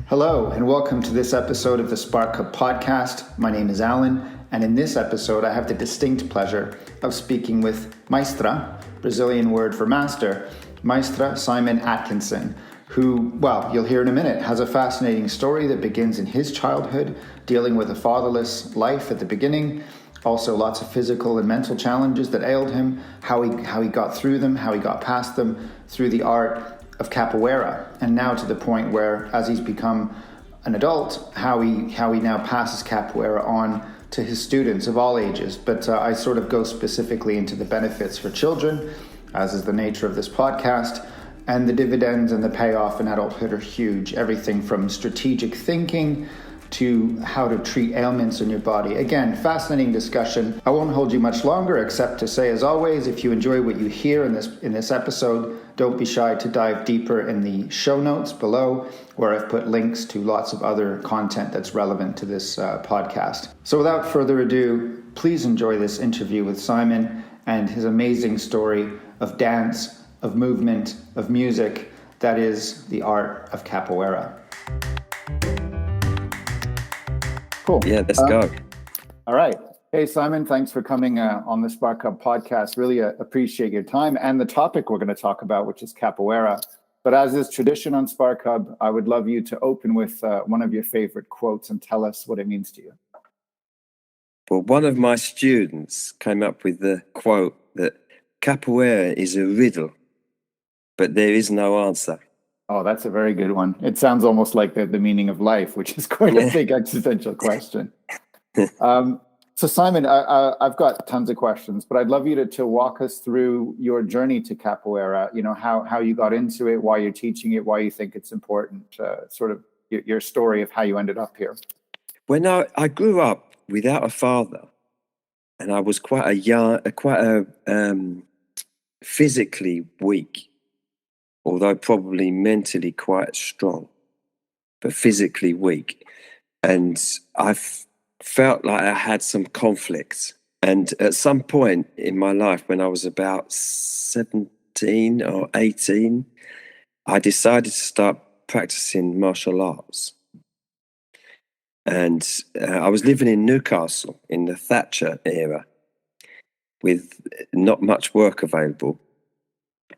Hello, and welcome to this episode of the Spark Hub podcast. My name is Alan, and in this episode, I have the distinct pleasure of speaking with Maestra, Brazilian word for master, Maestra Simon Atkinson, who, well, you'll hear in a minute, has a fascinating story that begins in his childhood, dealing with a fatherless life at the beginning, also lots of physical and mental challenges that ailed him, how he got through them, how he got past them through the art of Capoeira, and now to the point where, as he's become an adult, how he now passes Capoeira on to his students of all ages. But I sort of go specifically into the benefits for children, as is the nature of this podcast, and the dividends and the payoff in adulthood are huge. Everything from strategic thinking to how to treat ailments in your body. Again, fascinating discussion. I won't hold you much longer, except to say, as always, if you enjoy what you hear in this episode, don't be shy to dive deeper in the show notes below, where I've put links to lots of other content that's relevant to this podcast. So without further ado, please enjoy this interview with Simon and his amazing story of dance, of movement, of music, that is the art of Capoeira. Cool. Yeah, let's go. All right. Hey, Simon, thanks for coming on the Spark Hub podcast. Really appreciate your time and the topic we're going to talk about, which is Capoeira. But as is tradition on Spark Hub, I would love you to open with one of your favorite quotes and tell us what it means to you. Well, one of my students came up with the quote that Capoeira is a riddle, but there is no answer. Oh, that's a very good one. It sounds almost like the meaning of life, which is quite a big existential question. So Simon, I've got tons of questions, but I'd love you to walk us through your journey to Capoeira, you know, how you got into it, why you're teaching it, why you think it's important, sort of your story of how you ended up here. When I grew up without a father, and I was quite physically weak, although probably mentally quite strong, but physically weak. And I felt like I had some conflicts. And at some point in my life, when I was about 17 or 18, I decided to start practicing martial arts. And I was living in Newcastle in the Thatcher era with not much work available.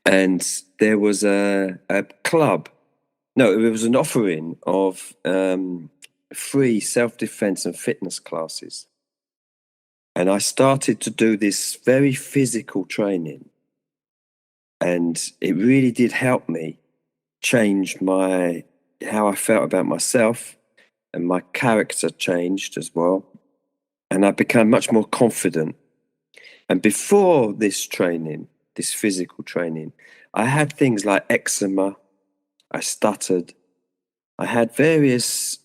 And there was a club. No, it was an offering of free self-defense and fitness classes. And I started to do this very physical training. And it really did help me change how I felt about myself, and my character changed as well. And I became much more confident. And before this training, this physical training, I had things like eczema, I stuttered, I had various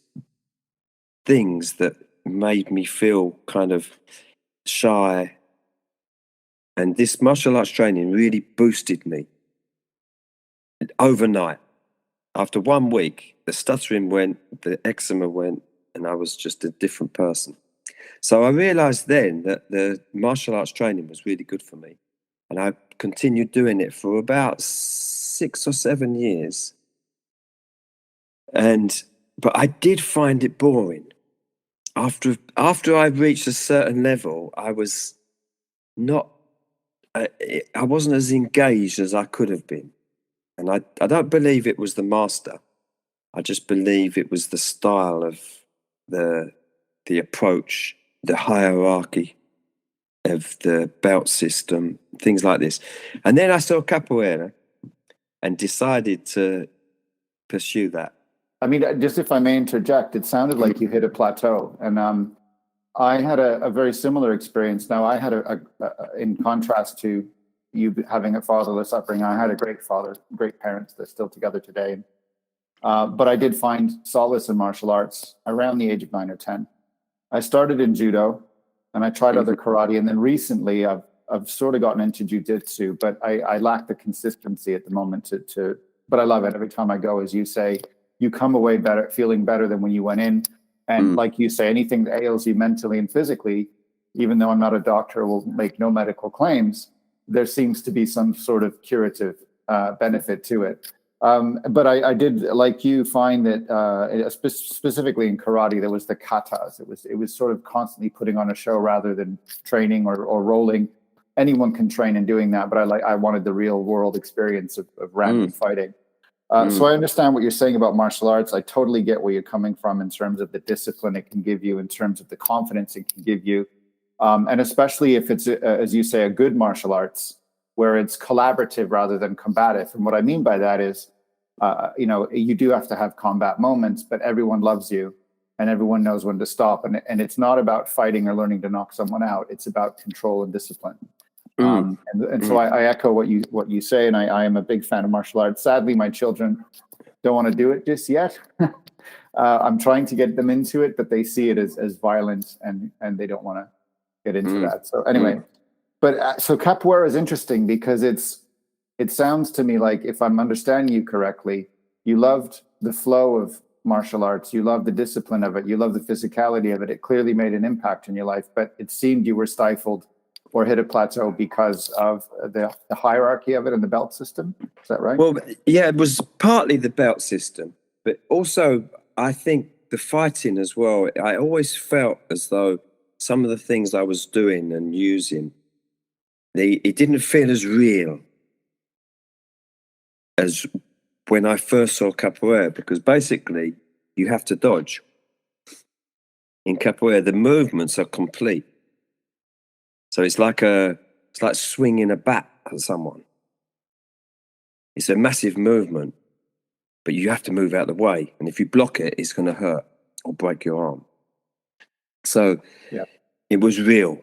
things that made me feel kind of shy. And this martial arts training really boosted me overnight. After 1 week, the stuttering went, the eczema went, and I was just a different person. So I realized then that the martial arts training was really good for me. And I continued doing it for about 6 or 7 years. But I did find it boring. After I reached a certain level, I wasn't as engaged as I could have been. And I don't believe it was the master. I just believe it was the style of the approach, the hierarchy of the belt system, things like this. And then I saw Capoeira and decided to pursue that. I mean, just if I may interject, it sounded like you hit a plateau. And I had a very similar experience. Now, I had in contrast to you having a fatherless upbringing, I had a great father, great parents. They're still together today. But I did find solace in martial arts around the age of 9 or 10. I started in judo, and I tried other karate. And then recently, I've sort of gotten into jiu-jitsu, but I lack the consistency at the moment but I love it. Every time I go, as you say, you come away better, feeling better than when you went in. And like you say, anything that ails you mentally and physically, even though I'm not a doctor, will make no medical claims, there seems to be some sort of curative benefit to it. But I did, like you, find that specifically in karate, there was the katas. It was sort of constantly putting on a show rather than training or rolling. Anyone can train in doing that, but I wanted the real world experience of random fighting. So I understand what you're saying about martial arts. I totally get where you're coming from in terms of the discipline it can give you, in terms of the confidence it can give you, and especially if it's, as you say, a good martial arts where it's collaborative rather than combative. And what I mean by that is, you do have to have combat moments, but everyone loves you and everyone knows when to stop. And it's not about fighting or learning to knock someone out. It's about control and discipline. So I echo what you say, and I am a big fan of martial arts. Sadly, my children don't want to do it just yet. I'm trying to get them into it, but they see it as violent, and they don't want to get into that. So anyway, but so capoeira is interesting because it sounds to me like, if I'm understanding you correctly, you loved the flow of martial arts, you loved the discipline of it, you loved the physicality of it. It clearly made an impact in your life, but it seemed you were stifled or hit a plateau because of the hierarchy of it and the belt system. Is that right? Well, yeah, it was partly the belt system, but also I think the fighting as well. I always felt as though some of the things I was doing and using, it didn't feel as real as when I first saw capoeira, because basically you have to dodge. In capoeira, the movements are complete. So it's like swinging a bat at someone. It's a massive movement, but you have to move out of the way. And if you block it, it's going to hurt or break your arm. So It was real.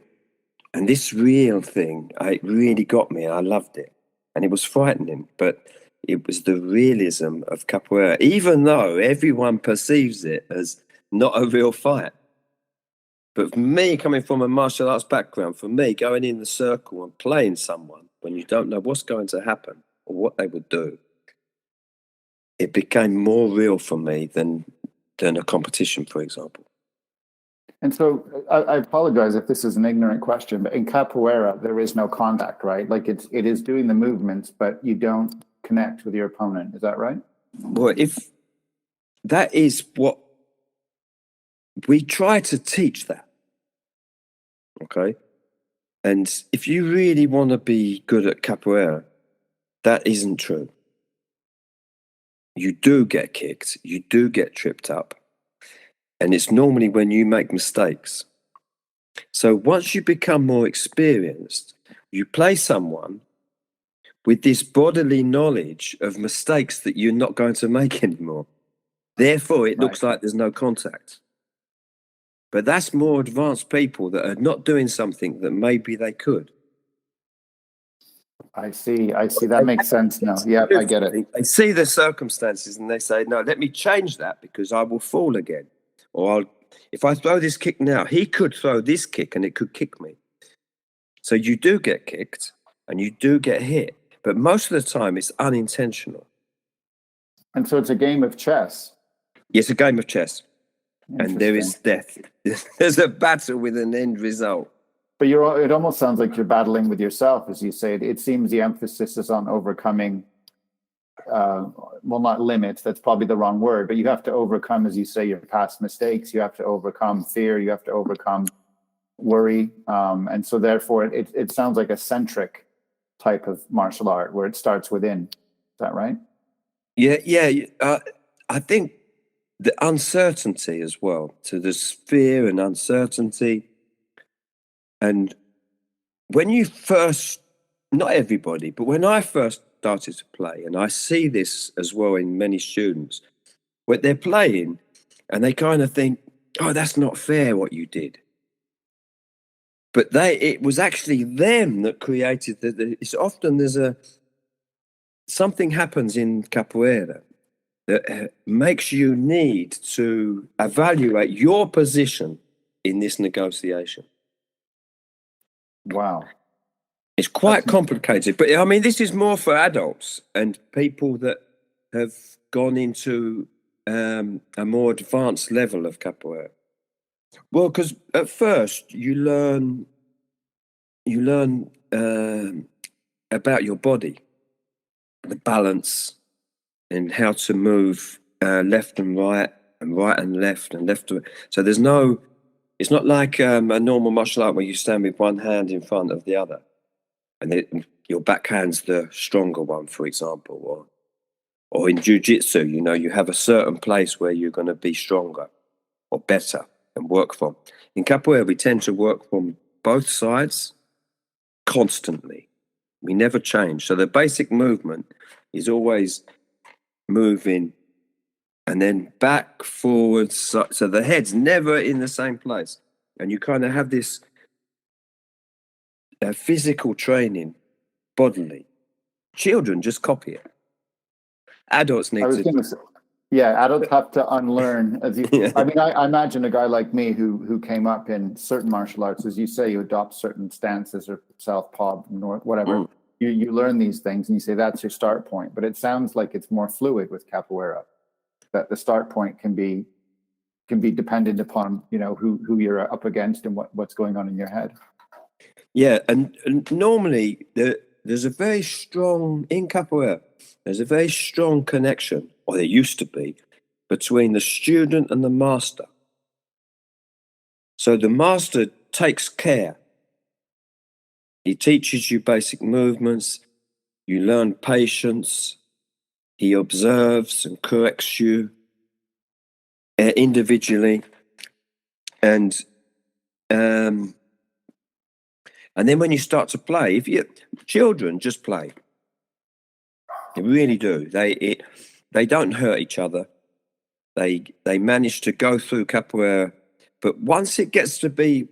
And this real thing, it really got me. I loved it. And it was frightening, but it was the realism of capoeira, even though everyone perceives it as not a real fight. But for me, coming from a martial arts background, for me, going in the circle and playing someone when you don't know what's going to happen or what they would do, it became more real for me than a competition, for example. And so I apologize if this is an ignorant question, but in capoeira, there is no contact, right? Like it is doing the movements, but you don't connect with your opponent. Is that right? Well, if that is what we try to teach that, okay? And if you really want to be good at capoeira, that isn't true. You do get kicked, you do get tripped up, and it's normally when you make mistakes. So once you become more experienced, you play someone with this bodily knowledge of mistakes that you're not going to make anymore. Therefore, it looks like there's no contact. But that's more advanced people that are not doing something that maybe they could. I see. That makes sense now. Yeah, I get it. They see the circumstances and they say, no, let me change that because I will fall again. Or if I throw this kick now, he could throw this kick and it could kick me. So you do get kicked and you do get hit, but most of the time it's unintentional. And so it's a game of chess. It's a game of chess. And there is death. There's a battle with an end result. But it almost sounds like you're battling with yourself, as you say. It seems the emphasis is on overcoming, not limits, that's probably the wrong word, but you have to overcome, as you say, your past mistakes. You have to overcome fear. You have to overcome worry. And so therefore, it sounds like a centric type of martial art where it starts within. Is that right? Yeah. I think the uncertainty as well. So there's fear and uncertainty. And when you first, not everybody, but when I first started to play, and I see this as well in many students, when they're playing and they kind of think, oh, that's not fair what you did. But it was actually them that created it's often something happens in capoeira that makes you need to evaluate your position in this negotiation. Wow. It's quite complicated, but I mean, this is more for adults and people that have gone into a more advanced level of capoeira. Well, because at first you learn about your body, the balance, and how to move left and right and left and left to right. So there's no, it's not like a normal martial art where you stand with one hand in front of the other, and your backhand's the stronger one, for example, or in jiu-jitsu, you know, you have a certain place where you're going to be stronger or better and work from. In capoeira, we tend to work from both sides constantly. We never change. So the basic movement is always moving and then back, forwards. So the head's never in the same place. And you kind of have this physical training bodily. Children just copy it. Adults need to... Yeah, adults have to unlearn. Yeah. I mean, I imagine a guy like me who came up in certain martial arts, as you say, you adopt certain stances or southpaw, north, whatever. You learn these things and you say that's your start point. But it sounds like it's more fluid with capoeira. That the start point can be dependent upon, you know, who you're up against and what's going on in your head. Yeah, and normally there's a very strong, in capoeira, there's a very strong connection, or there used to be, between the student and the master. So the master takes care. He teaches you basic movements, you learn patience, he observes and corrects you individually, and then when you start to play, children just play. They really do. They don't hurt each other. They manage to go through capoeira, but once it gets to be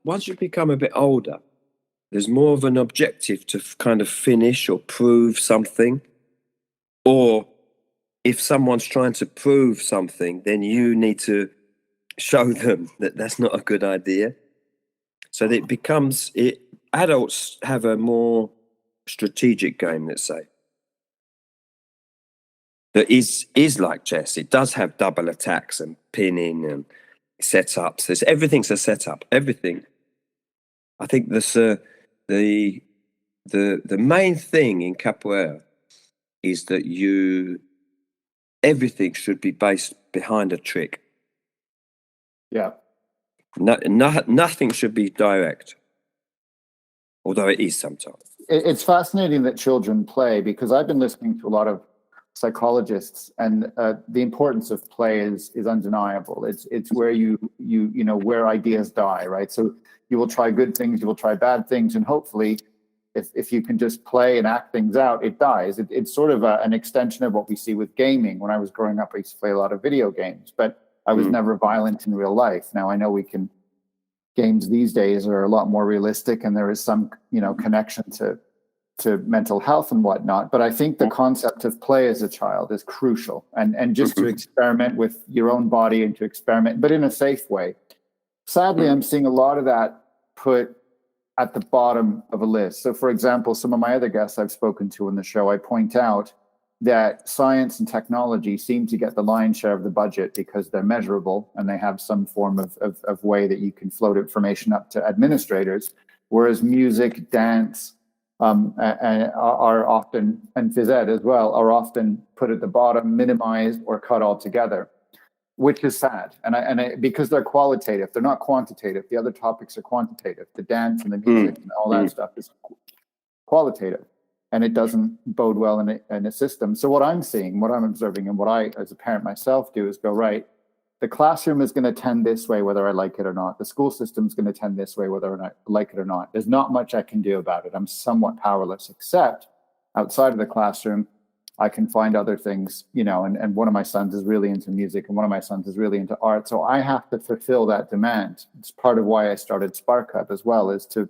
once you become a bit older, there's more of an objective to kind of finish or prove something, or if someone's trying to prove something, then you need to show them that that's not a good idea. So that it becomes adults have a more strategic game, let's say, that is like chess. It does have double attacks and pinning and setups. Everything's a setup. Everything. I think this the main thing in capoeira is that everything should be based behind a trick. Yeah. Nothing should be direct, although it is sometimes. It's fascinating that children play, because I've been listening to a lot of psychologists, and the importance of play is undeniable. It's where you know where ideas die, right? So you will try good things, you will try bad things, and hopefully, if you can just play and act things out, it dies. It's sort of an extension of what we see with gaming. When I was growing up, I used to play a lot of video games, but I was never violent in real life. Now I know games these days are a lot more realistic, and there is some, you know, connection to mental health and whatnot. But I think the concept of play as a child is crucial, and just to experiment with your own body and to experiment, but in a safe way. Sadly, I'm seeing a lot of that put at the bottom of a list. So for example, some of my other guests I've spoken to on the show, I point out that science and technology seem to get the lion's share of the budget because they're measurable and they have some form of way that you can float information up to administrators, whereas music, dance, are often, and phys ed as well, are often put at the bottom, minimized, or cut altogether, which is sad. And because they're qualitative, they're not quantitative. The other topics are quantitative. The dance and the music and all that stuff is qualitative, and it doesn't bode well in a system. So what I'm seeing, what I'm observing, and what I, as a parent myself, do is go, right, the classroom is going to tend this way, whether I like it or not. The school system is going to tend this way, whether I like it or not. There's not much I can do about it. I'm somewhat powerless, except outside of the classroom, I can find other things, you know, and one of my sons is really into music and one of my sons is really into art. So I have to fulfill that demand. It's part of why I started Spark Hub as well, is to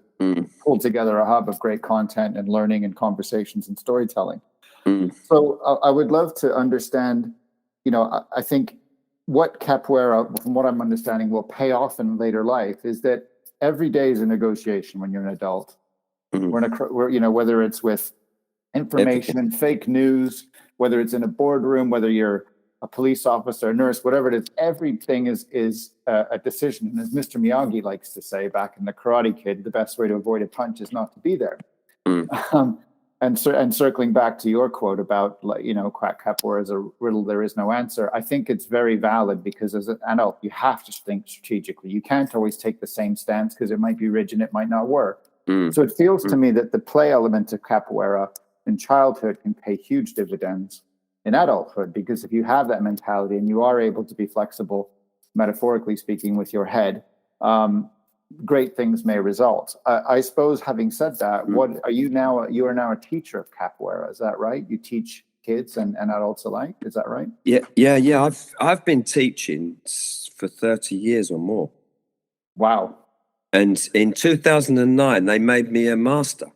pull together a hub of great content and learning and conversations and storytelling. So I would love to understand, you know, I think what capoeira, from what I'm understanding, will pay off in later life is that every day is a negotiation when you're an adult. We're you know, whether it's with information and fake news, whether it's in a boardroom, whether you're a police officer, a nurse, whatever it is, everything is a decision. And as Mr. Miyagi likes to say back in The Karate Kid, the best way to avoid a punch is not to be there. And and circling back to your quote about, capoeira is a riddle, there is no answer. I think it's very valid because as an adult, you have to think strategically. You can't always take the same stance because it might be rigid, it might not work. So it feels to me that the play element of capoeira in childhood can pay huge dividends in adulthood, because if you have that mentality and you are able to be flexible, metaphorically speaking, with your head, great things may result. I suppose, having said that, what are you now? You are now a teacher of capoeira. Is that right? You teach kids and adults alike. Is that right? Yeah. I've been teaching for 30 years or more. Wow. And in 2009, they made me a master.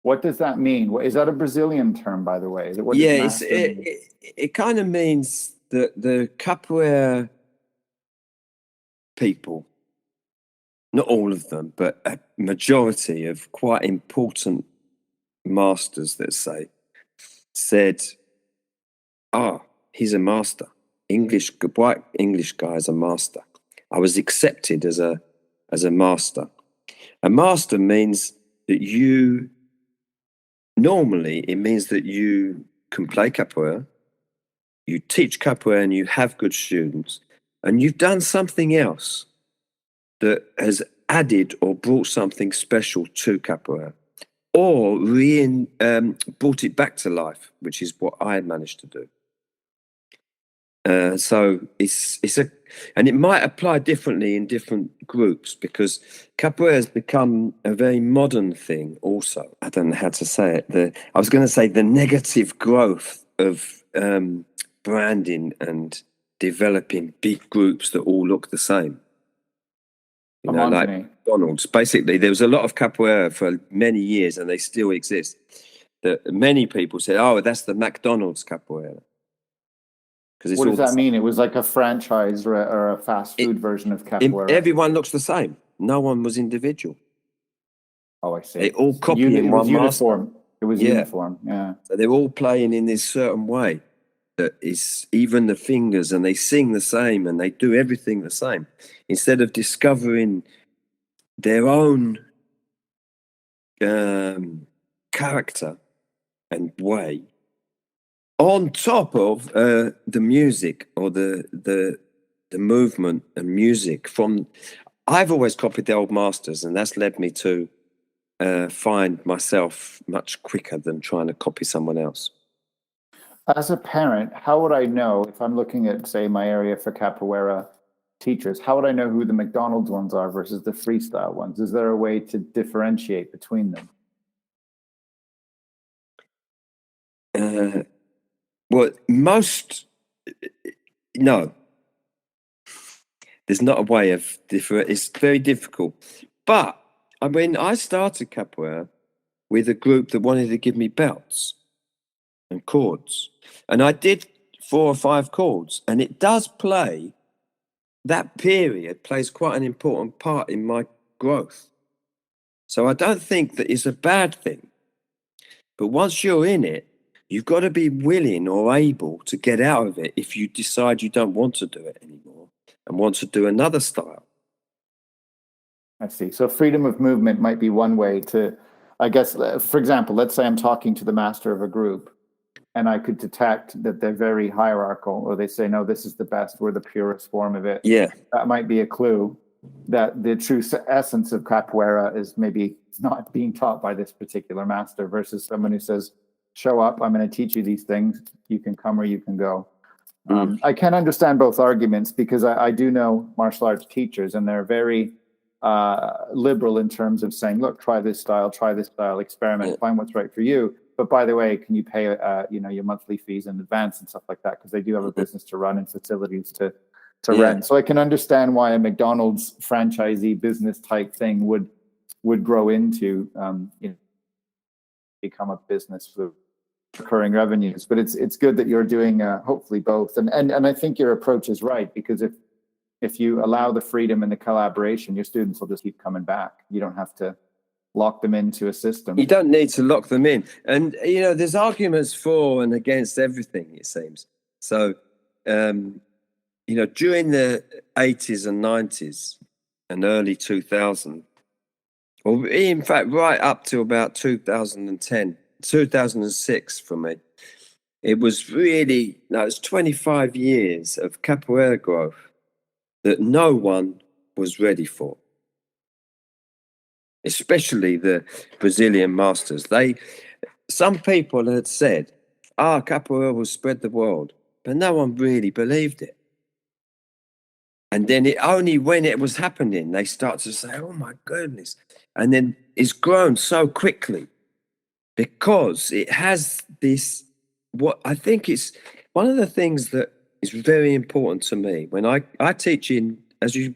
What does that mean? Is that a Brazilian term, by the way? It kind of means that the capoeira people, not all of them, but a majority of quite important masters, let's say, said, he's a master. White English guy is a master. I was accepted as a master. A master means that normally it means that you can play capoeira, you teach capoeira and you have good students, and you've done something else that has added or brought something special to capoeira, or brought it back to life, which is what I managed to do. So and it might apply differently in different groups, because capoeira has become a very modern thing also. I don't know how to say it. I was going to say the negative growth of branding and developing big groups that all look the same. Like McDonald's. Basically, there was a lot of capoeira for many years, and they still exist. That many people said, that's the McDonald's capoeira. What does that mean? It was like a franchise or a fast food version of capoeira. Everyone looks the same. No one was individual. Oh, I see. They all copying one uniform. master. It was uniform. Yeah. So they're all playing in this certain way that is even the fingers, and they sing the same, and they do everything the same, instead of discovering their own character and way on top of the music or the movement and music from. I've always copied the old masters, and that's led me to find myself much quicker than trying to copy someone else. As a parent, how would I know, if I'm looking at, say, my area for capoeira teachers, how would I know who the McDonald's ones are versus the freestyle ones? Is there a way to differentiate between them? Well, no. There's not a way of different. It's very difficult. But when I started capoeira with a group that wanted to give me belts and chords, and I did 4 or 5 chords, and it does play. That period plays quite an important part in my growth. So I don't think that it's a bad thing. But once you're in it, you've got to be willing or able to get out of it if you decide you don't want to do it anymore and want to do another style. I see. So freedom of movement might be one way to, I guess, for example, let's say I'm talking to the master of a group, and I could detect that they're very hierarchical, or they say, no, this is the best, we're the purest form of it. Yeah. That might be a clue that the true essence of capoeira is maybe not being taught by this particular master, versus someone who says, show up, I'm going to teach you these things, you can come or you can go. I can understand both arguments, because I do know martial arts teachers, and they're very liberal in terms of saying, look, try this style, experiment, find what's right for you. But by the way, can you pay your monthly fees in advance and stuff like that? Because they do have a business to run and facilities to rent. So I can understand why a McDonald's franchisee business type thing would grow into become a business with recurring revenues. But it's good that you're doing hopefully both. And I think your approach is right, because if you allow the freedom and the collaboration, your students will just keep coming back. You don't have to lock them into a system. You don't need to lock them in. And, there's arguments for and against everything, it seems. So, during the 80s and 90s and early 2000s, Well, in fact, right up to about 2006 for me. It was really, no, it's 25 years of capoeira growth that no one was ready for, especially the Brazilian masters. Some people had said, capoeira will spread the world, but no one really believed it. And then it only when it was happening, they start to say, oh my goodness. And then it's grown so quickly because it has this, what I think is one of the things that is very important to me when I teach in, as you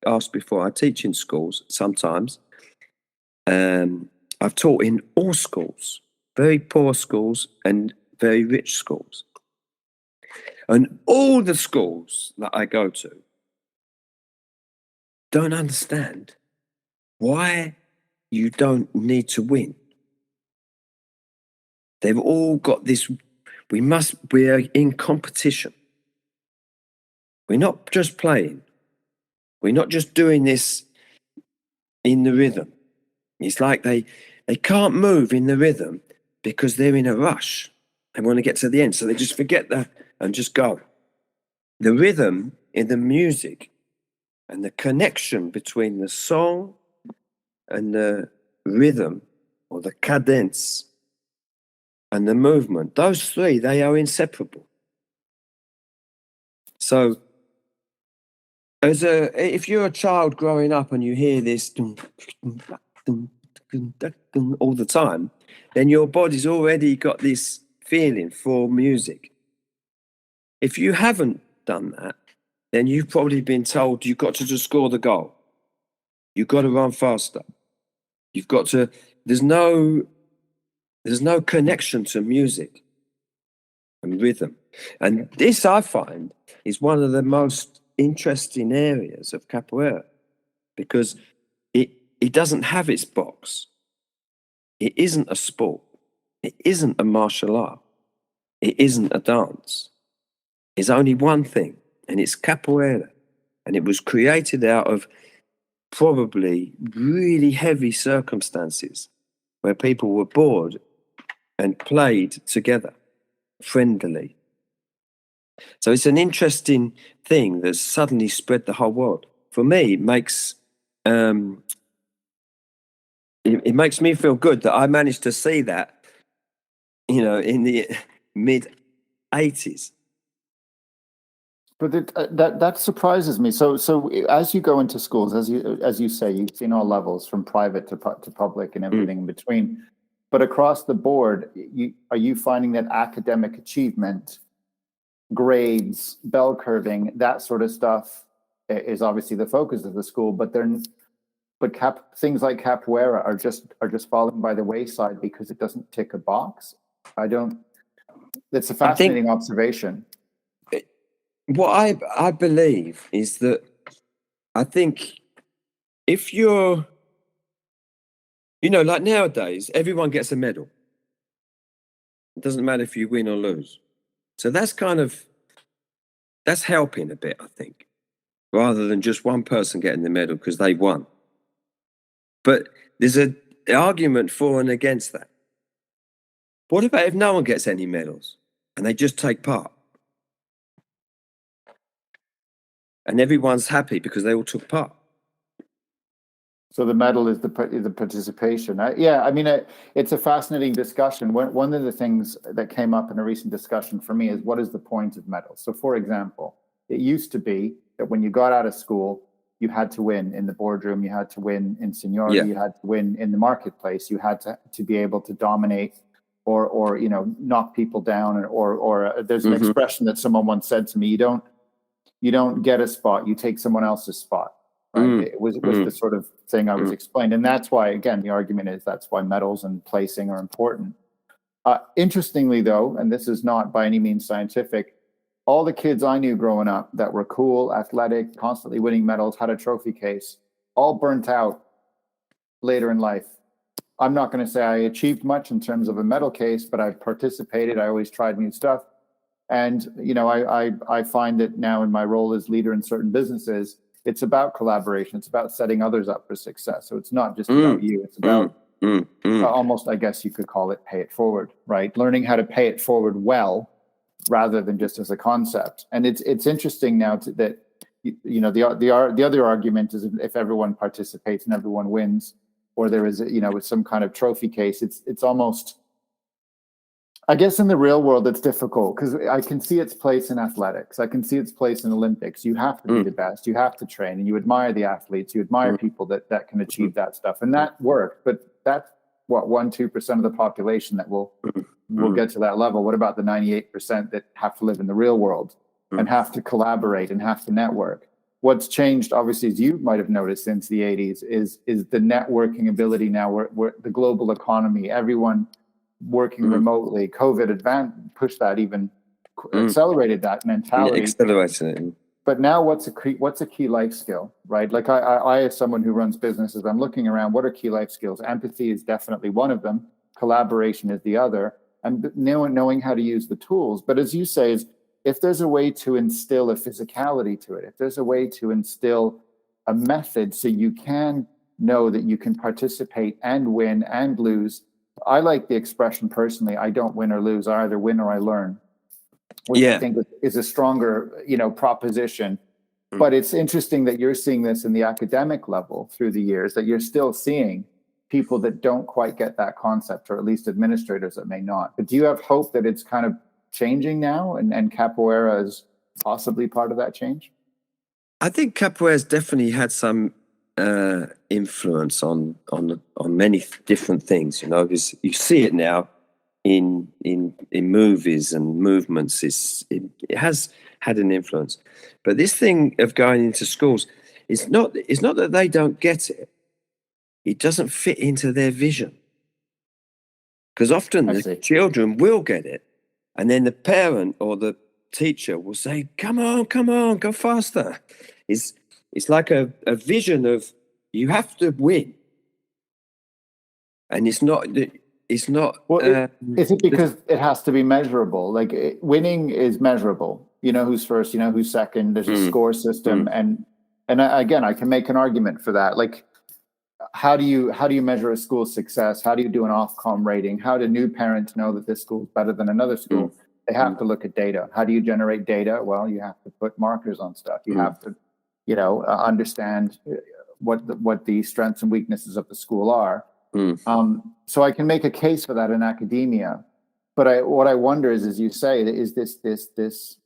asked before, I teach in schools sometimes. I've taught in all schools, very poor schools and very rich schools. And all the schools that I go to don't understand why you don't need to win. They've all got this, we're in competition. We're not just playing. We're not just doing this in the rhythm. It's like they can't move in the rhythm because they're in a rush. They want to get to the end. So they just forget that and just go. The rhythm in the music and the connection between the song and the rhythm or the cadence and the movement, those three, they are inseparable. So if you're a child growing up and you hear this all the time, then your body's already got this feeling for music. If you haven't done that, then you've probably been told you've got to just score the goal. You've got to run faster. You've got to, there's no connection to music and rhythm. And this, I find, is one of the most interesting areas of capoeira because it doesn't have its box. It isn't a sport. It isn't a martial art. It isn't a dance. It's only one thing, and it's capoeira. And it was created out of probably really heavy circumstances where people were bored and played together friendly. So it's an interesting thing that's suddenly spread the whole world. For me, it makes me feel good that I managed to see that, in the mid 80s. But that surprises me. So as you go into schools, as you say, you've seen all levels from private to public and everything in between. But across the board, are you finding that academic achievement, grades, bell curving, that sort of stuff is obviously the focus of the school, but things like capoeira are just falling by the wayside because it doesn't tick a box? It's a fascinating observation. What I believe is that I think if you're, like nowadays, everyone gets a medal. It doesn't matter if you win or lose. So that's helping a bit, I think, rather than just one person getting the medal because they won. But there's an argument for and against that. What about if no one gets any medals and they just take part? And everyone's happy because they all took part. So the medal is the participation. It's a fascinating discussion. One of the things that came up in a recent discussion for me is what is the point of medals? So, for example, it used to be that when you got out of school, you had to win in the boardroom, you had to win in seniority, you had to win in the marketplace, you had to be able to dominate or knock people down, or there's an expression that someone once said to me: you don't get a spot, you take someone else's spot. Right? It was the sort of thing I was explained. And that's why, again, the argument is that's why medals and placing are important. Interestingly, though, and this is not by any means scientific, all the kids I knew growing up that were cool, athletic, constantly winning medals, had a trophy case, all burnt out later in life. I'm not going to say I achieved much in terms of a medal case, but I participated. I always tried new stuff. And, I find that now in my role as leader in certain businesses, it's about collaboration. It's about setting others up for success. So it's not just about you. It's about almost, I guess you could call it pay it forward, right? Learning how to pay it forward well, rather than just as a concept. And it's interesting now that the other argument is if everyone participates and everyone wins, or there is with some kind of trophy case, it's almost, I guess in the real world it's difficult, because I can see its place in athletics. I can see its place in Olympics. You have to be the best. You have to train, and you admire the athletes. You admire people that can achieve that stuff, and that worked. But that's what 1-2% of the population that will get to that level. What about the 98% that have to live in the real world and have to collaborate and have to network? What's changed, obviously, as you might have noticed since the 80s, is the networking ability now, where the global economy, everyone working remotely. COVID pushed that, even accelerated that mentality. Accelerated it. But now what's a key life skill, right? Like I, as someone who runs businesses, I'm looking around, what are key life skills? Empathy is definitely one of them. Collaboration is the other. And knowing how to use the tools. But as you say, if there's a way to instill a physicality to it, if there's a way to instill a method so you can know that you can participate and win and lose. I like the expression personally, I don't win or lose, I either win or I learn, which I think is a stronger, proposition. But it's interesting that you're seeing this in the academic level through the years, that you're still seeing people that don't quite get that concept, or at least administrators that may not. But do you have hope that it's kind of changing now, and Capoeira is possibly part of that change? I think Capoeira's definitely had some influence on many different things, because you see it now in movies and movements. It has had an influence. But this thing of going into schools, it's not that they don't get it. It doesn't fit into their vision. Because often the children will get it, and then the parent or the teacher will say, come on, go faster. It's like a vision of, you have to win. And it's not. Well, is it because it has to be measurable? Like winning is measurable. You know who's first, you know who's second. There's a score system. And again, I can make an argument for that. Like, how do you measure a school's success? How do you do an Ofcom rating? How do new parents know that this school is better than another school? They have to look at data. How do you generate data? Well, you have to put markers on stuff. You have to, understand what the strengths and weaknesses of the school are. So I can make a case for that in academia. But what I wonder is, as you say, is this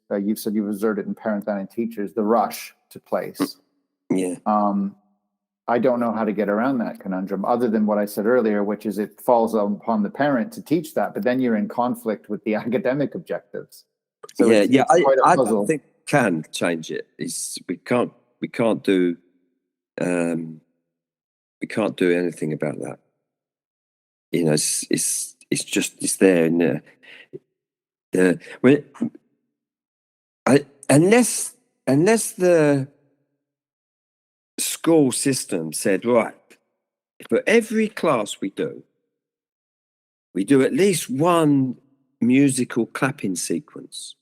you've said you've observed it in parents and in teachers, the rush to place. Yeah. I don't know how to get around that conundrum, other than what I said earlier, which is it falls upon the parent to teach that, but then you're in conflict with the academic objectives. So I don't think can change it. We can't do anything about that. It's there in unless the school system said, right, for every class we do at least one musical clapping sequence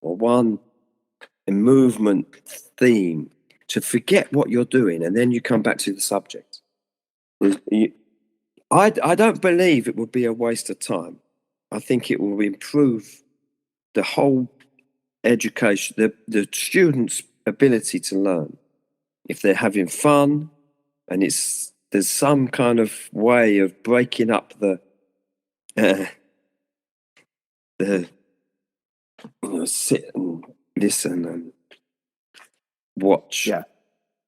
or one movement theme to forget what you're doing, and then you come back to the subject. I don't believe it would be a waste of time. I think it will improve the whole education, the students' ability to learn. If they're having fun, and there's some kind of way of breaking up the sit and listen and watch. Yeah.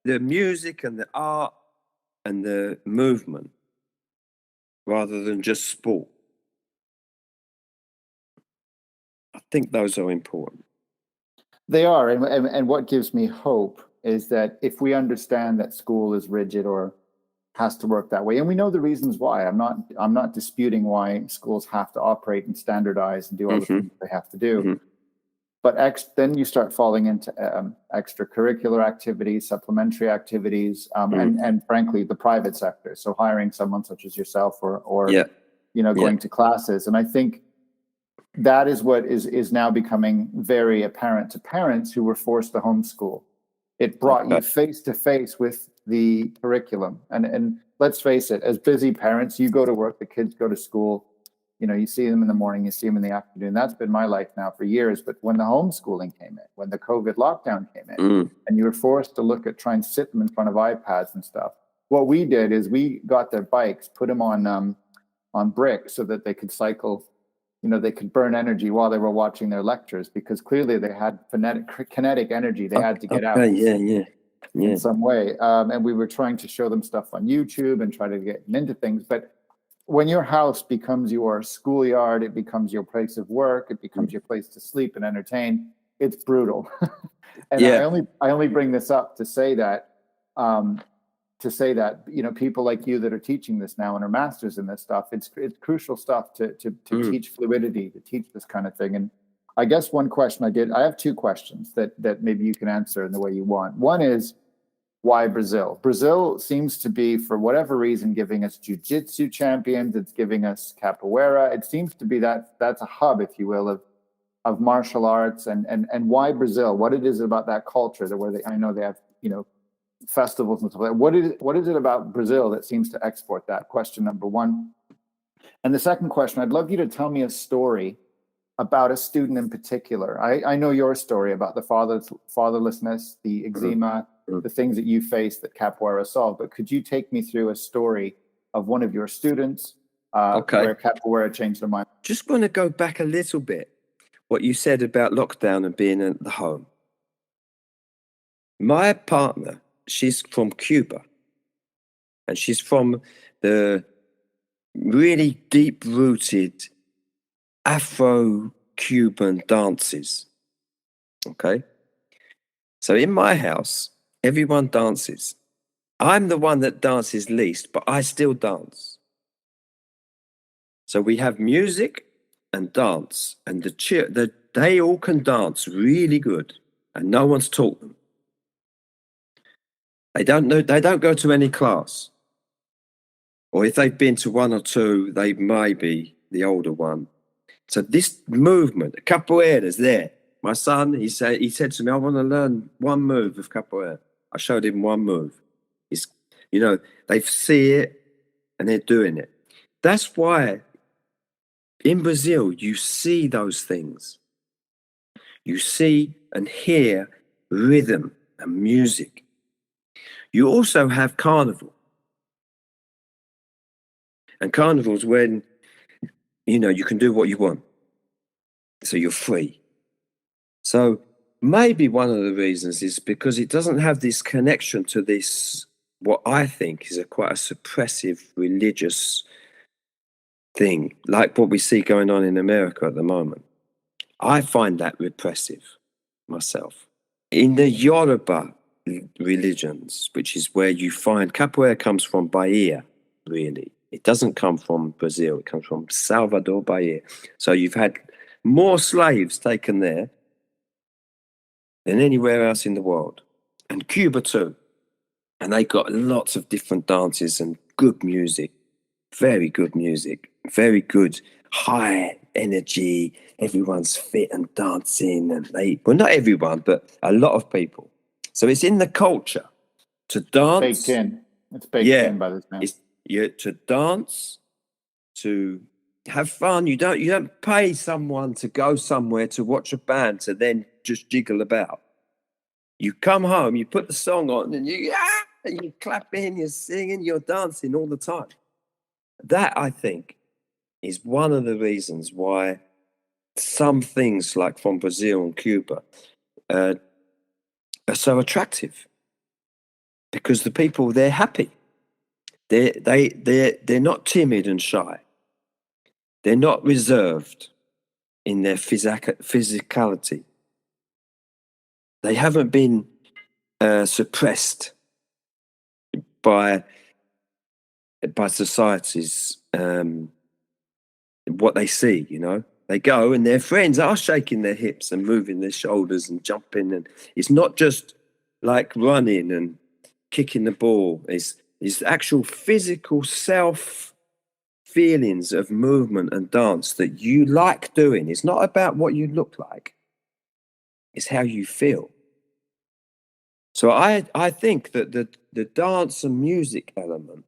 The music and the art and the movement, rather than just sport. I think those are important. They are, and what gives me hope is that if we understand that school is rigid or has to work that way, and we know the reasons why. I'm not disputing why schools have to operate and standardize and do all the things they have to do. But then you start falling into extracurricular activities, supplementary activities, and frankly, the private sector. So hiring someone such as yourself or going to classes. And I think that is what is now becoming very apparent to parents who were forced to homeschool. It brought you Okay. face to face with the curriculum. And let's face it, as busy parents, you go to work, the kids go to school, you see them in the morning, you see them in the afternoon. That's been my life now for years. But when the homeschooling came in, when the COVID lockdown came in, and you were forced to look at trying to sit them in front of iPads and stuff, what we did is we got their bikes, put them on bricks so that they could cycle. They could burn energy while they were watching their lectures, because clearly they had kinetic energy they had to get out in some way. And we were trying to show them stuff on YouTube and try to get them into things. But when your house becomes your schoolyard, it becomes your place of work, it becomes your place to sleep and entertain, it's brutal. And I only bring this up to say that people like you that are teaching this now and are masters in this stuff, it's crucial stuff to teach fluidity, to teach this kind of thing. And I guess one question I have two questions that maybe you can answer in the way you want. One is, why Brazil? Brazil seems to be, for whatever reason, giving us jiu-jitsu champions. It's giving us capoeira. It seems to be that's a hub, if you will, of martial arts. And why Brazil? What it is about that culture that I know they have, festivals and stuff like that. What is it about Brazil that seems to export that? Question number one. And the second question, I'd love you to tell me a story about a student in particular. I know your story about the fatherlessness, the eczema, the things that you faced that Capoeira solved. But could you take me through a story of one of your students where Capoeira changed their mind? Just want to go back a little bit. What you said about lockdown and being at the home. My partner, she's from Cuba, and she's from the really deep-rooted Afro-Cuban dances. Okay? So in my house, everyone dances. I'm the one that dances least, but I still dance. So we have music and dance, and they all can dance really good, and no one's taught them. They don't go to any class. Or if they've been to one or two, they may be the older one. So this movement, capoeira, is there. My son, he said to me, I want to learn one move of capoeira. I showed him one move. They see it and they're doing it. That's why in Brazil, you see those things. You see and hear rhythm and music. You also have carnival. And carnival's when, you can do what you want. So you're free. So maybe one of the reasons is because it doesn't have this connection to this, what I think is quite a suppressive religious thing, like what we see going on in America at the moment. I find that repressive myself. In the Yoruba religions, which is where you find capoeira, comes from Bahia, really. It doesn't come from Brazil. It comes from Salvador, Bahia. So you've had more slaves taken there than anywhere else in the world. And Cuba too. And they got lots of different dances and good music, very good music, very good high energy. Everyone's fit and dancing. And not everyone, but a lot of people. So it's in the culture to dance. Baked in. It's baked in by this man. To dance, to have fun. You don't pay someone to go somewhere to watch a band to then just jiggle about. You come home, you put the song on, and you're clapping, you're singing, you're dancing all the time. That, I think, is one of the reasons why some things like from Brazil and Cuba are so attractive, because the people, they're happy. They're not timid and shy. They're not reserved in their physicality. They haven't been suppressed by society's what they see. They go and their friends are shaking their hips and moving their shoulders and jumping, and it's not just like running and kicking the ball. It's actual physical self feelings of movement and dance that you like doing. It's not about what you look like. It's how you feel. So I think that the dance and music element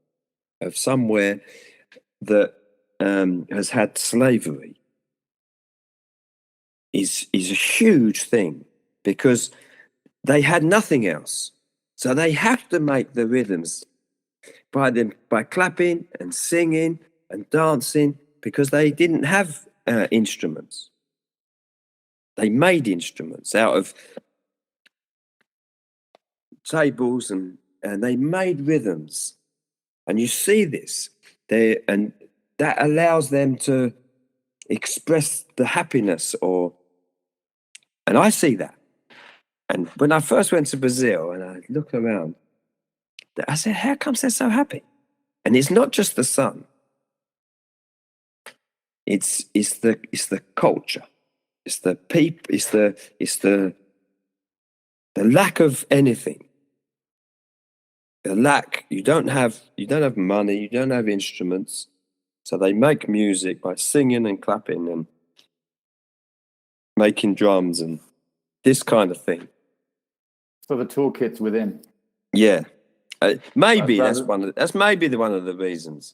of somewhere that has had slavery is a huge thing, because they had nothing else. So they have to make the rhythms by clapping and singing and dancing, because they didn't have instruments. They made instruments out of tables, and they made rhythms. And you see this there, and that allows them to express the happiness, and I see that. And when I first went to Brazil and I look around, I said, how comes they're so happy? And it's not just the sun. It's the culture. It's the people. It's the lack of anything. The lack. You don't have money. You don't have instruments. So they make music by singing and clapping and making drums and this kind of thing. So the toolkit's within. Yeah, maybe that's one of the reasons.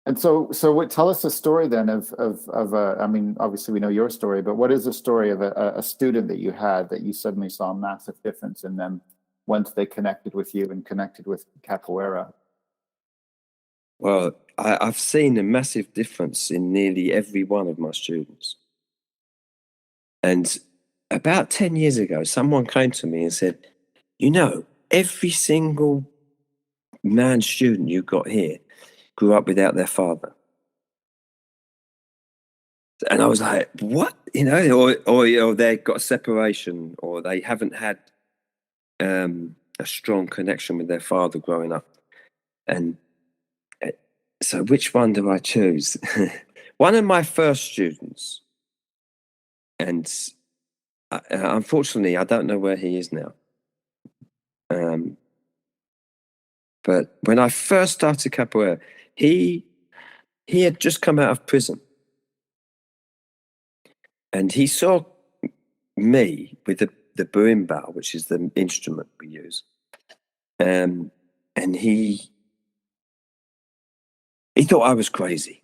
And so tell us a story then of I mean, obviously we know your story, but what is the story of a student that you had that you suddenly saw a massive difference in them once they connected with you and connected with Capoeira? Well, I've seen a massive difference in nearly every one of my students. And about 10 years ago, someone came to me and said, every single man student you got here grew up without their father. And I was like, what? Or they've got a separation, or they haven't had a strong connection with their father growing up. And so which one do I choose? One of my first students, and unfortunately, I don't know where he is now. But when I first started Capoeira, he had just come out of prison. And he saw me with the berimbau, which is the instrument we use. And he thought I was crazy.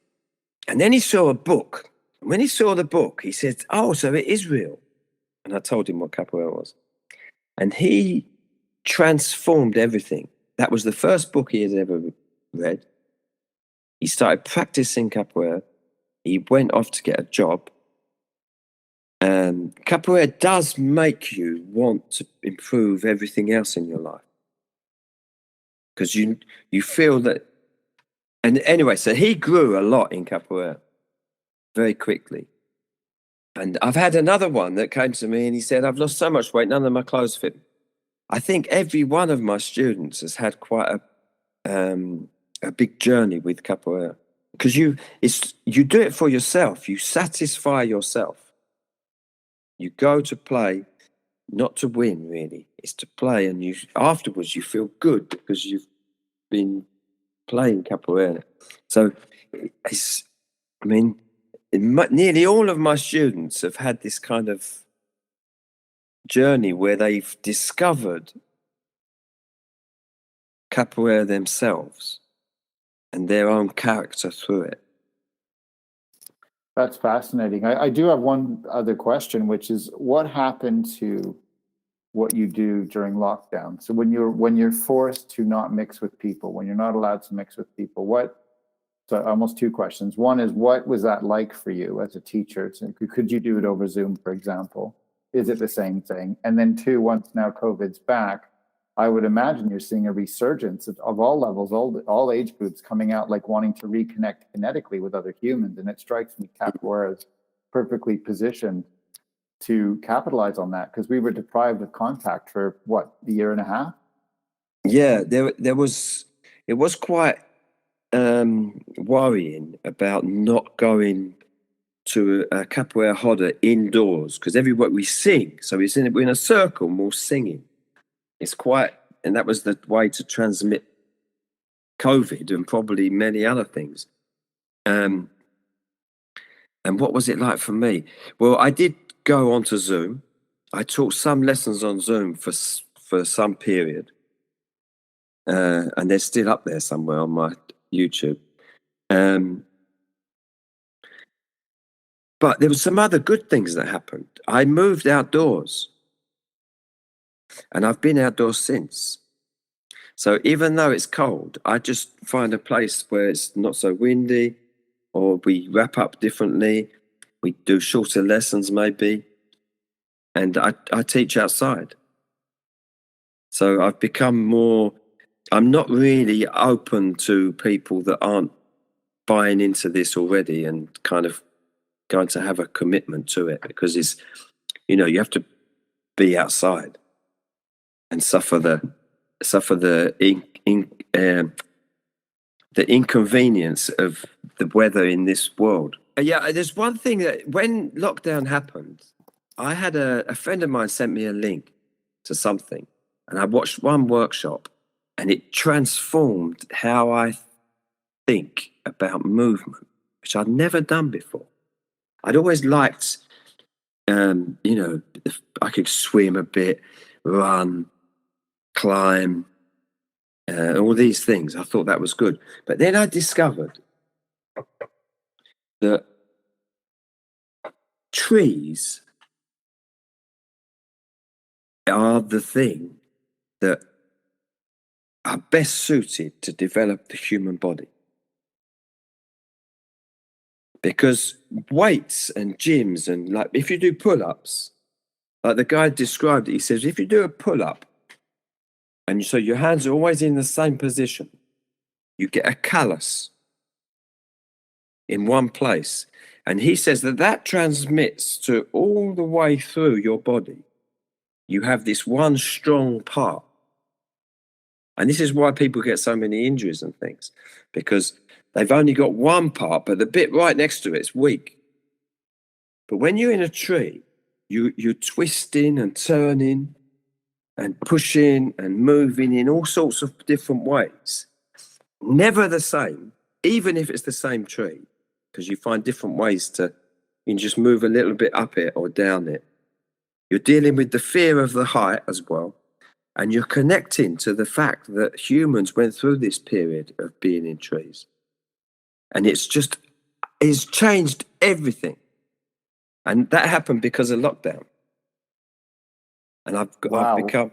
And then he saw a book. And when he saw the book, he said, oh, so it is real. And I told him what Capoeira was. And he transformed everything. That was the first book he had ever read. He started practicing Capoeira. He went off to get a job. Capoeira does make you want to improve everything else in your life, because you feel that. And anyway, so he grew a lot in Capoeira very quickly. And I've had another one that came to me and he said, I've lost so much weight, none of my clothes fit. I think every one of my students has had quite a big journey with Capoeira, because you do it for yourself. You satisfy yourself. You go to play, not to win, really. It's to play, and afterwards you feel good because you've been playing Capoeira. So nearly all of my students have had this kind of journey where they've discovered Capoeira themselves and their own character through it. That's fascinating. I do have one other question, which is, what happened to what you do during lockdown? So when you're forced to not mix with people, when you're not allowed to mix with people, so almost two questions. One is, what was that like for you as a teacher? Could you do it over Zoom, for example? Is it the same thing? And then two, once now COVID's back, I would imagine you're seeing a resurgence of all levels, all age groups coming out, like wanting to reconnect kinetically with other humans. And it strikes me Capoeira is perfectly positioned to capitalize on that, because we were deprived of contact for a year and a half? Yeah, it was quite worrying about not going to a Capoeira Roda indoors, because everywhere we sing, so we're in a circle and we're singing. And that was the way to transmit COVID and probably many other things. And what was it like for me? Well, I did go onto Zoom. I taught some lessons on Zoom for for some period, and they're still up there somewhere on my YouTube. But there were some other good things that happened. I moved outdoors, and I've been outdoors since. So even though it's cold, I just find a place where it's not so windy, or we wrap up differently. We do shorter lessons maybe, and I teach outside. So I've become more, I'm not really open to people that aren't buying into this already and kind of going to have a commitment to it, because it's, you have to be outside and suffer the inconvenience of the weather in this world. Yeah, there's one thing that when lockdown happened, I had a friend of mine sent me a link to something, and I watched one workshop, and it transformed how I think about movement, which I'd never done before. I'd always liked, I could swim a bit, run, climb, all these things. I thought that was good. But then I discovered that trees are the thing that are best suited to develop the human body. Because weights and gyms, and like if you do pull-ups, like the guy described it, he says, if you do a pull-up, and so your hands are always in the same position, you get a callus in one place. And he says that transmits to all the way through your body. You have this one strong part. And this is why people get so many injuries and things, because they've only got one part, but the bit right next to it's weak. But when you're in a tree, you're twisting and turning and pushing and moving in all sorts of different ways. Never the same, even if it's the same tree, because you find different ways you can just move a little bit up it or down it. You're dealing with the fear of the height as well. And you're connecting to the fact that humans went through this period of being in trees. And it's changed everything. And that happened because of lockdown. And I've become,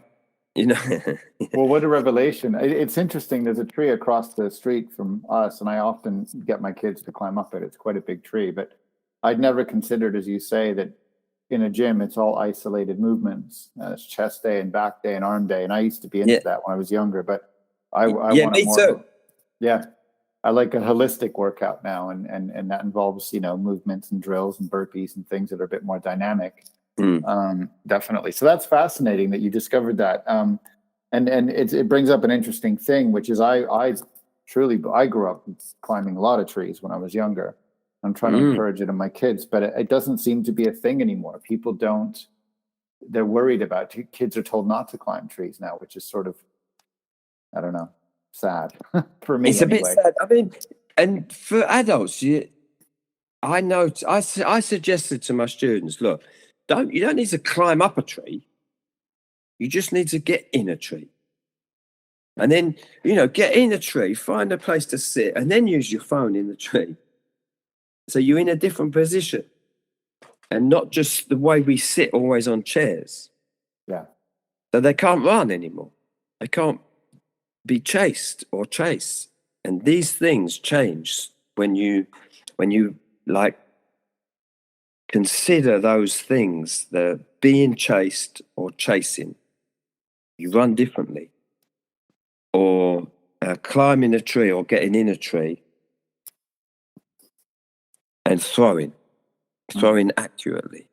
Well, what a revelation. It's interesting. There's a tree across the street from us, and I often get my kids to climb up it. It's quite a big tree, but I'd never considered, as you say, that in a gym, it's all isolated movements. It's chest day and back day and arm day. And I used to be into that when I was younger, but I want me more. Too. Yeah. I like a holistic workout now. And that involves, movements and drills and burpees and things that are a bit more dynamic. Definitely. So that's fascinating that you discovered that. And it brings up an interesting thing, which is I grew up climbing a lot of trees when I was younger. I'm trying to encourage it in my kids, but it doesn't seem to be a thing anymore. People they're worried about it. Kids are told not to climb trees now, which is sort of, I don't know, sad for me. It's anyway. A bit sad. I mean, and for adults, I suggested to my students, look, you don't need to climb up a tree. You just need to get in a tree. And then, get in a tree, find a place to sit, and then use your phone in the tree. So you're in a different position, and not just the way we sit always on chairs. Yeah. So they can't run anymore. They can't be chased or chase. And these things change when you like consider those things, the being chased or chasing. You run differently. Or climbing a tree or getting in a tree. And throwing accurately.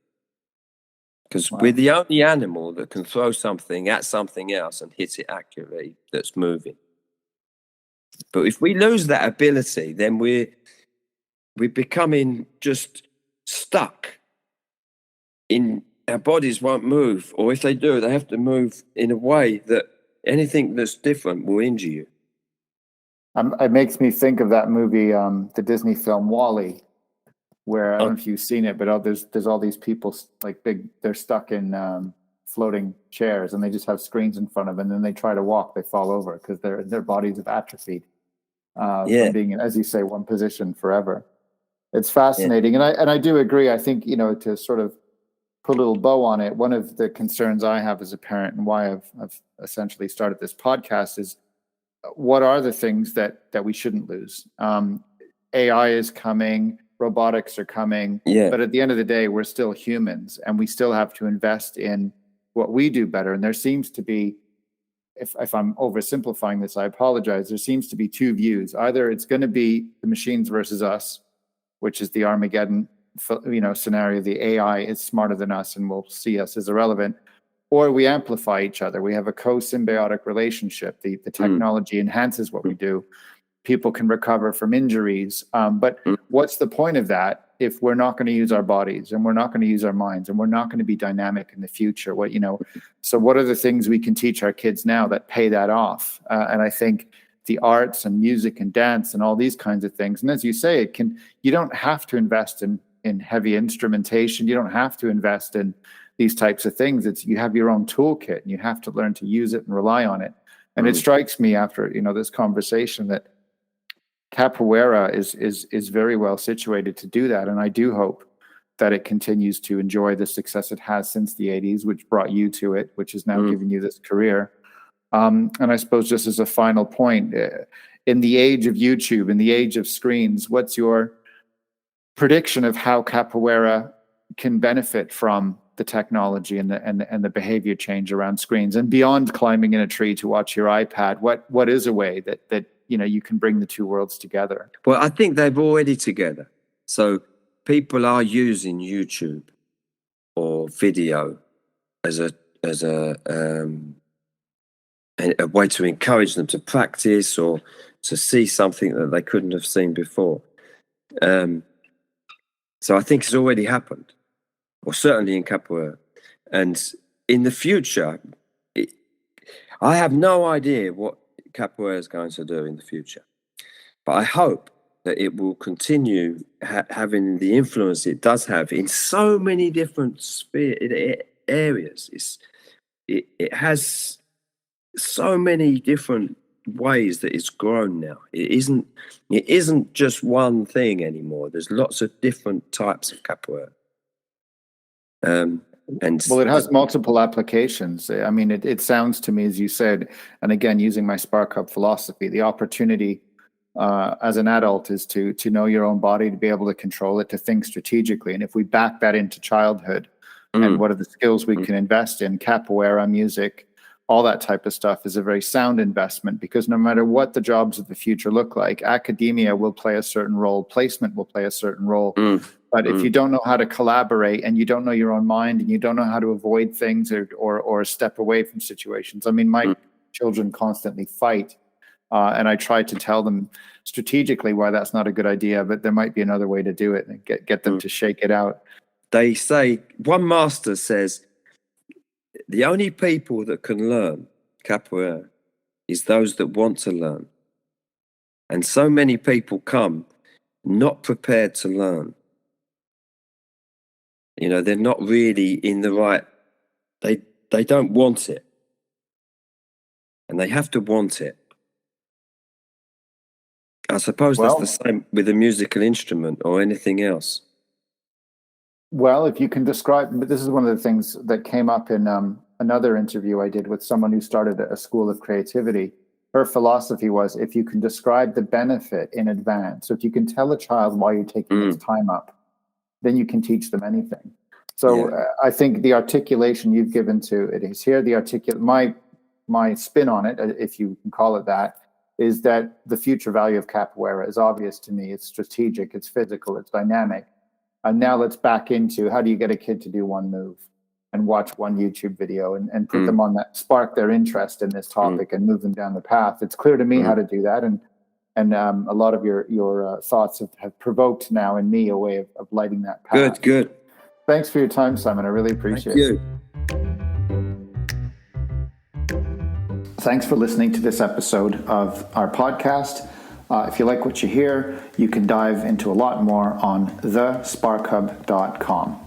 Because we're the only animal that can throw something at something else and hit it accurately that's moving. But if we lose that ability, then we're becoming just stuck in our bodies won't move. Or if they do, they have to move in a way that anything that's different will injure you. It makes me think of that movie, the Disney film WALL-E, where I don't know if you've seen it, but there's all these people they're stuck in floating chairs, and they just have screens in front of them, and then they try to walk, they fall over because their bodies have atrophied from being in, as you say, one position forever. It's fascinating, and I do agree. I think, to sort of put a little bow on it, one of the concerns I have as a parent, and why I've essentially started this podcast, is what are the things that we shouldn't lose? AI is coming, robotics are coming, but at the end of the day, we're still humans, and we still have to invest in what we do better. And there seems to be, if I'm oversimplifying this, I apologize, there seems to be two views. Either it's going to be the machines versus us, which is the Armageddon scenario. The AI is smarter than us and will see us as irrelevant, or we amplify each other. We have a co-symbiotic relationship. The technology enhances what we do. People can recover from injuries. But what's the point of that if we're not going to use our bodies, and we're not going to use our minds, and we're not going to be dynamic in the future? So what are the things we can teach our kids now that pay that off? And I think the arts and music and dance and all these kinds of things. And as you say, you don't have to invest in heavy instrumentation. You don't have to invest in these types of things. You have your own toolkit, and you have to learn to use it and rely on it. And it strikes me after, this conversation that Capoeira is very well situated to do that. And I do hope that it continues to enjoy the success it has since the 80s, which brought you to it, which has now given you this career. And I suppose, just as a final point, in the age of YouTube, in the age of screens, what's your prediction of how Capoeira can benefit from the technology and the behavior change around screens, and beyond climbing in a tree to watch your iPad? What is a way that you can bring the two worlds together? Well, I think they're already together. So people are using YouTube or video as a way to encourage them to practice or to see something that they couldn't have seen before. So I think it's already happened, or certainly in Capoeira. And in the future, I have no idea what Capoeira is going to do in the future, but I hope that it will continue having the influence it does have in so many different areas. It has so many different ways that it's grown now. It isn't just one thing anymore. There's lots of different types of Capoeira. Well, it has multiple applications. I mean, it sounds to me, as you said, and again, using my Spark Hub philosophy, the opportunity as an adult is to know your own body, to be able to control it, to think strategically. And if we back that into childhood, and what are the skills we can invest in, Capoeira, music, all that type of stuff is a very sound investment, because no matter what the jobs of the future look like, academia will play a certain role, placement will play a certain role. But if you don't know how to collaborate, and you don't know your own mind, and you don't know how to avoid things or step away from situations. I mean, my children constantly fight, and I try to tell them strategically why that's not a good idea, but there might be another way to do it, and get them to shake it out. They say, one master says, the only people that can learn Capoeira is those that want to learn. And so many people come not prepared to learn. They're not really in the right, they don't want it. And they have to want it. I suppose that's the same with a musical instrument or anything else. Well, if you can describe, but this is one of the things that came up in another interview I did with someone who started a school of creativity. Her philosophy was, if you can describe the benefit in advance, so if you can tell a child why you're taking its time up, then you can teach them anything. So I think the articulation you've given to it is here. My spin on it, if you can call it that, is that the future value of Capoeira is obvious to me. It's strategic, it's physical, it's dynamic. And now let's back into, how do you get a kid to do one move and watch one YouTube video and put them on that, spark their interest in this topic and move them down the path. It's clear to me how to do that. And a lot of your thoughts have provoked now in me a way of lighting that path. Good. Thanks for your time, Simon. I really appreciate it. Thanks for listening to this episode of our podcast. If you like what you hear, you can dive into a lot more on thesparkhub.com.